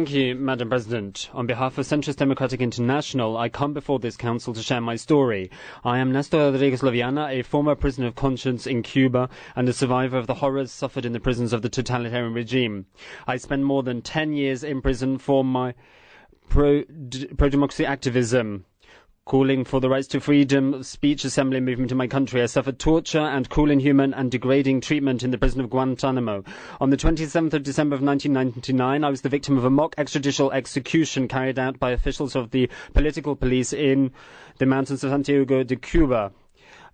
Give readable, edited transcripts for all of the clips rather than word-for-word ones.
Thank you, Madam President. On behalf of Centrist Democratic International, I come before this council to share my story. I am Nestor Rodriguez Lobaina, a former prisoner of conscience in Cuba and a survivor of the horrors suffered in the prisons of the totalitarian regime. I spent more than 10 years in prison for my pro-democracy activism, calling for the rights to freedom, speech, assembly movement in my country. I suffered torture and cruel, inhuman and degrading treatment in the prison of Guantanamo. On the 27th of December of 1999, I was the victim of a mock extrajudicial execution carried out by officials of the political police in the mountains of Santiago de Cuba.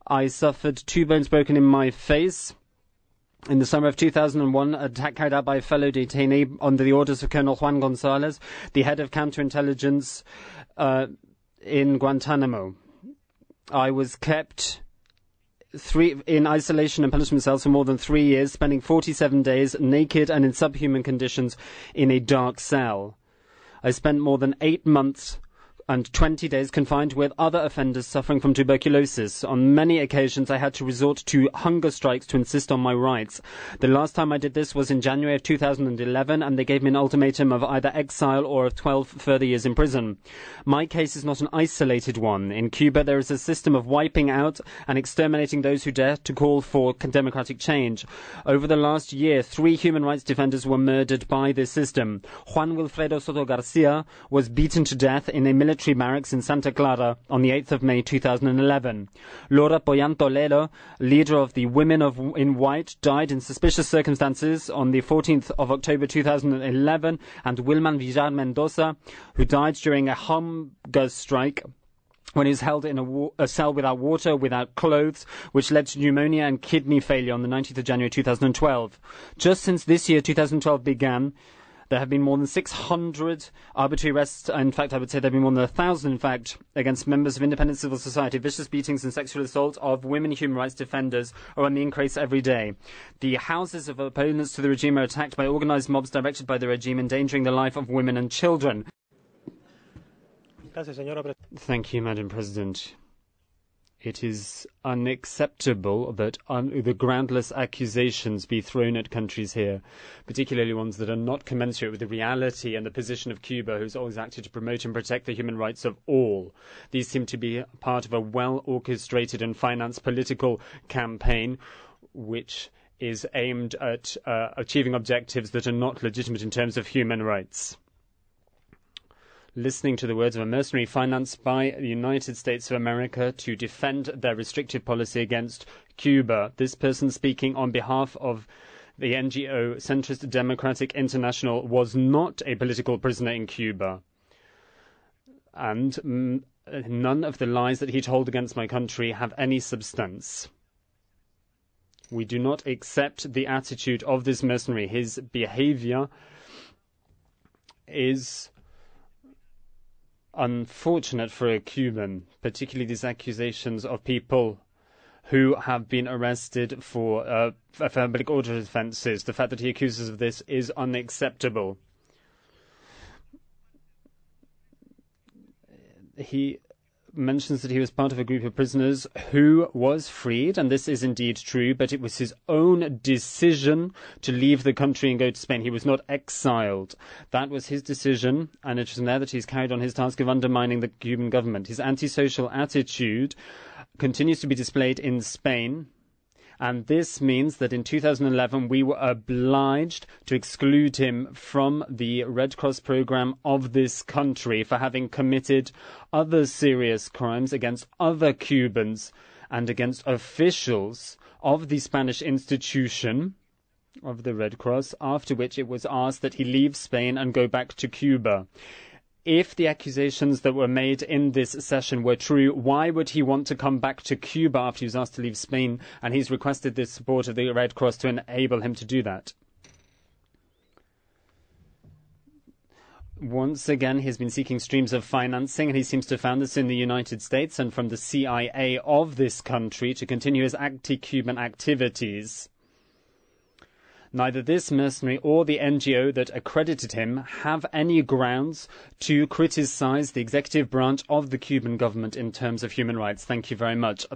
I suffered 2 bones broken in my face. In the summer of 2001, an attack carried out by a fellow detainee under the orders of Colonel Juan Gonzalez, the head of counterintelligence in Guantanamo. I was kept in isolation and punishment cells for more than 3 years, spending 47 days naked and in subhuman conditions in a dark cell. I spent more than 8 months and 20 days confined with other offenders suffering from tuberculosis. On many occasions, I had to resort to hunger strikes to insist on my rights. The last time I did this was in January of 2011, and they gave me an ultimatum of either exile or of 12 further years in prison. My case is not an isolated one. In Cuba, there is a system of wiping out and exterminating those who dare to call for democratic change. Over the last year, 3 human rights defenders were murdered by this system. Juan Wilfredo Soto Garcia was beaten to death in a military barracks in Santa Clara on the 8th of May 2011. Laura Poyan Toledo, leader of the Women in White, died in suspicious circumstances on the 14th of October 2011, and Wilman Villar Mendoza, who died during a hunger strike when he was held in a cell without water, without clothes, which led to pneumonia and kidney failure on the 19th of January 2012. Just since this year, 2012, began, there have been more than 600 arbitrary arrests. In fact, I would say there have been more than 1,000, in fact, against members of independent civil society. Vicious beatings and sexual assault of women human rights defenders are on the increase every day. The houses of opponents to the regime are attacked by organized mobs directed by the regime, endangering the life of women and children. Thank you, Madam President. It is unacceptable that the groundless accusations be thrown at countries here, particularly ones that are not commensurate with the reality and the position of Cuba, who has always acted to promote and protect the human rights of all. These seem to be part of a well-orchestrated and financed political campaign which is aimed at achieving objectives that are not legitimate in terms of human rights. Listening to the words of a mercenary financed by the United States of America to defend their restrictive policy against Cuba. This person speaking on behalf of the NGO Centrist Democratic International was not a political prisoner in Cuba. And none of the lies that he told against my country have any substance. We do not accept the attitude of this mercenary. His behavior is unfortunate for a Cuban, particularly these accusations of people who have been arrested for public order offences. The fact that he accuses of this is unacceptable. He mentions that he was part of a group of prisoners who was freed, and this is indeed true, but it was his own decision to leave the country and go to Spain. He was not exiled. That was his decision, and it is from there that he's carried on his task of undermining the Cuban government. His antisocial attitude continues to be displayed in Spain, and this means that in 2011 we were obliged to exclude him from the Red Cross program of this country for having committed other serious crimes against other Cubans and against officials of the Spanish institution of the Red Cross, after which it was asked that he leave Spain and go back to Cuba. If the accusations that were made in this session were true, why would he want to come back to Cuba after he was asked to leave Spain, and he's requested the support of the Red Cross to enable him to do that? Once again, he's been seeking streams of financing, and he seems to have found this in the United States and from the CIA of this country to continue his anti-Cuban activities. Neither this mercenary or the NGO that accredited him have any grounds to criticize the executive branch of the Cuban government in terms of human rights. Thank you very much.